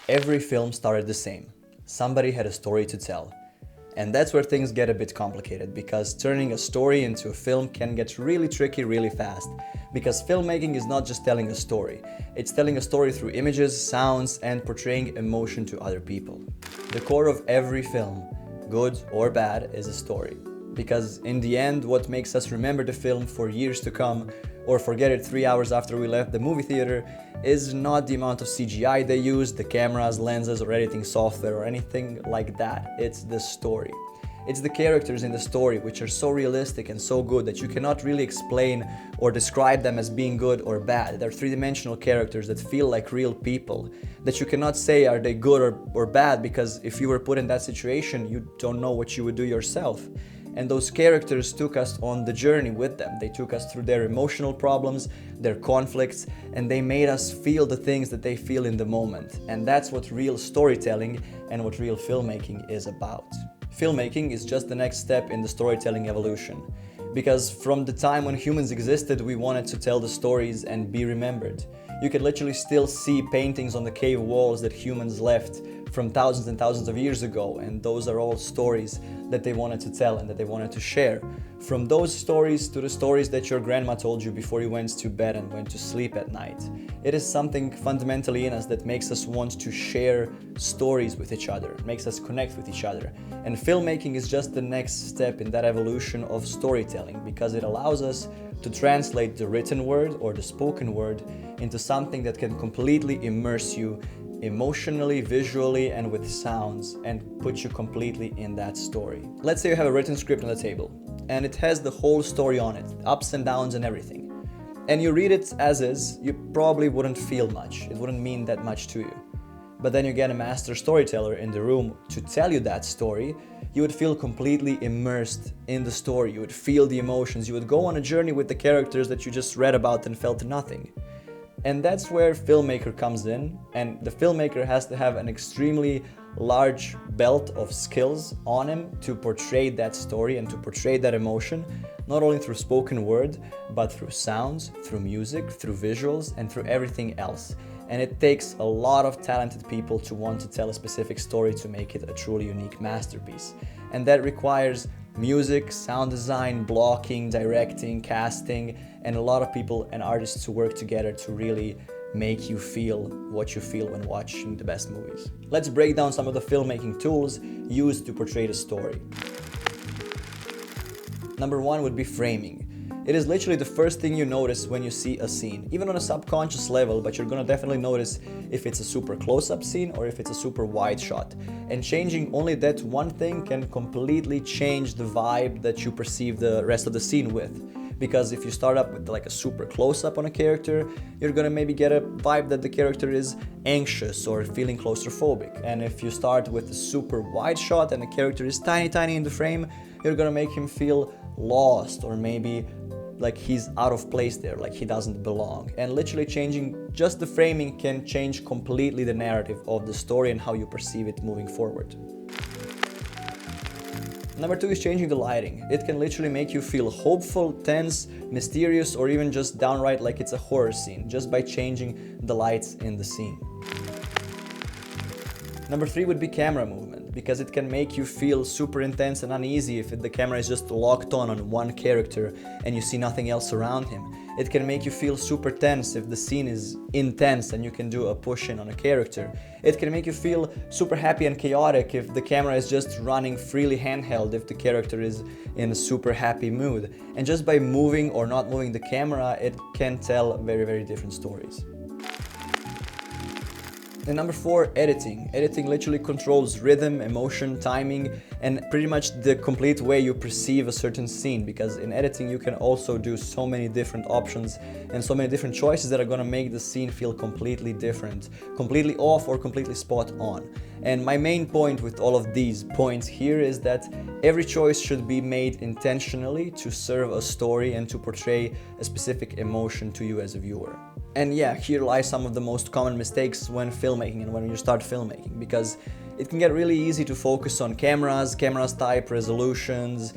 Every film started the same. Somebody had a story to tell. And that's where things get a bit complicated, because turning a story into a film can get really tricky really fast. Because filmmaking is not just telling a story, it's telling a story through images, sounds, and portraying emotion to other people. The core of every film, good or bad, is a story. Because in the end, what makes us remember the film for years to come, or forget it 3 hours after we left the movie theater, is not the amount of CGI they use, the cameras, lenses, or editing software, or anything like that. It's the story. It's the characters in the story which are so realistic and so good that you cannot really explain or describe them as being good or bad. They're three-dimensional characters that feel like real people, that you cannot say are they good or bad, because if you were put in that situation, you don't know what you would do yourself. And those characters took us on the journey with them. They took us through their emotional problems, their conflicts, and they made us feel the things that they feel in the moment. And that's what real storytelling and what real filmmaking is about. Filmmaking is just the next step in the storytelling evolution. Because from the time when humans existed, we wanted to tell the stories and be remembered. You can literally still see paintings on the cave walls that humans left from thousands and thousands of years ago, and those are all stories that they wanted to tell and that they wanted to share. From those stories to the stories that your grandma told you before you went to bed and went to sleep at night. It is something fundamentally in us that makes us want to share stories with each other, makes us connect with each other. And filmmaking is just the next step in that evolution of storytelling, because it allows us to translate the written word or the spoken word into something that can completely immerse you emotionally, visually, and with sounds, and put you completely in that story. Let's say you have a written script on the table, and it has the whole story on it, ups and downs and everything. And you read it as is, you probably wouldn't feel much, it wouldn't mean that much to you. But then you get a master storyteller in the room to tell you that story, you would feel completely immersed in the story, you would feel the emotions, you would go on a journey with the characters that you just read about and felt nothing. And that's where filmmaker comes in, and the filmmaker has to have an extremely large belt of skills on him to portray that story and to portray that emotion, not only through spoken word, but through sounds, through music, through visuals, and through everything else. And it takes a lot of talented people to want to tell a specific story to make it a truly unique masterpiece. And that requires music, sound design, blocking, directing, casting, and a lot of people and artists to work together to really make you feel what you feel when watching the best movies. Let's break down some of the filmmaking tools used to portray the story. Number one would be framing. It is literally the first thing you notice when you see a scene, even on a subconscious level, but you're gonna definitely notice if it's a super close-up scene or if it's a super wide shot. And changing only that one thing can completely change the vibe that you perceive the rest of the scene with. Because if you start up with like a super close-up on a character, you're gonna maybe get a vibe that the character is anxious or feeling claustrophobic. And if you start with a super wide shot and the character is tiny in the frame, you're gonna make him feel lost, or maybe like he's out of place there, like he doesn't belong. And literally changing just the framing can change completely the narrative of the story and how you perceive it moving forward. Number two is changing the lighting. It can literally make you feel hopeful, tense, mysterious, or even just downright like it's a horror scene, just by changing the lights in the scene. Number three would be camera movement, because it can make you feel super intense and uneasy if the camera is just locked on one character and you see nothing else around him. It can make you feel super tense if the scene is intense and you can do a push-in on a character. It can make you feel super happy and chaotic if the camera is just running freely handheld, if the character is in a super happy mood. And just by moving or not moving the camera, it can tell very different stories. And number four, editing. Editing literally controls rhythm, emotion, timing, and pretty much the complete way you perceive a certain scene, because in editing you can also do so many different options and so many different choices that are gonna make the scene feel completely different, completely off or completely spot on. And my main point with all of these points here is that every choice should be made intentionally to serve a story and to portray a specific emotion to you as a viewer. And yeah, here lie some of the most common mistakes when filmmaking and when you start filmmaking, because it can get really easy to focus on cameras type, resolutions,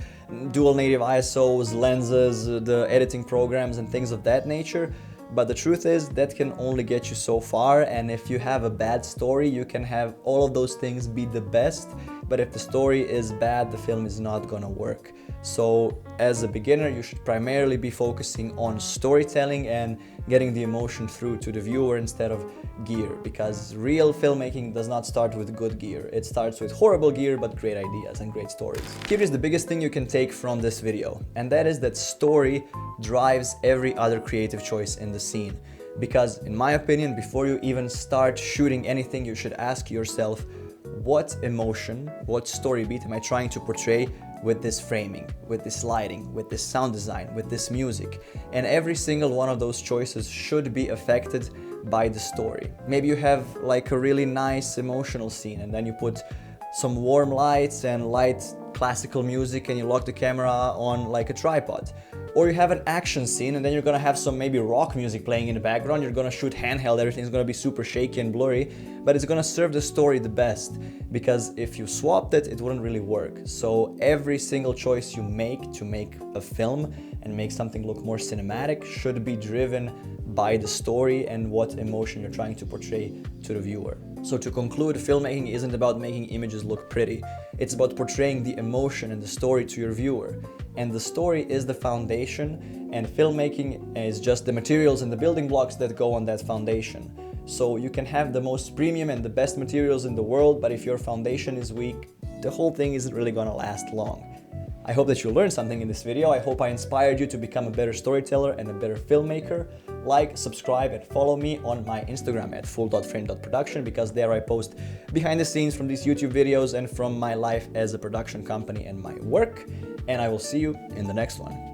dual native ISOs, lenses, the editing programs and things of that nature. But the truth is that can only get you so far, and if you have a bad story, you can have all of those things be the best, but if the story is bad, the film is not gonna work. So as a beginner, you should primarily be focusing on storytelling and getting the emotion through to the viewer instead of gear, because real filmmaking does not start with good gear. It starts with horrible gear but great ideas and great stories. Here is the biggest thing you can take from this video, and that is that story drives every other creative choice in the scene. Because in my opinion, before you even start shooting anything, you should ask yourself, what emotion, what story beat am I trying to portray with this framing, with this lighting, with this sound design, with this music? And every single one of those choices should be affected by the story. Maybe you have like a really nice emotional scene and then you put some warm lights and light classical music and you lock the camera on like a tripod. Or you have an action scene and then you're gonna have some maybe rock music playing in the background, you're gonna shoot handheld, everything's gonna be super shaky and blurry, but it's gonna serve the story the best, because if you swapped it, it wouldn't really work. So every single choice you make to make a film and make something look more cinematic should be driven by the story and what emotion you're trying to portray to the viewer. So to conclude, filmmaking isn't about making images look pretty. It's about portraying the emotion and the story to your viewer. And the story is the foundation, and filmmaking is just the materials and the building blocks that go on that foundation. So you can have the most premium and the best materials in the world, but if your foundation is weak, the whole thing isn't really gonna last long. I hope that you learned something in this video. I hope I inspired you to become a better storyteller and a better filmmaker. Like, subscribe, and follow me on my Instagram at full.frame.production, because there I post behind the scenes from these YouTube videos and from my life as a production company and my work. And I will see you in the next one.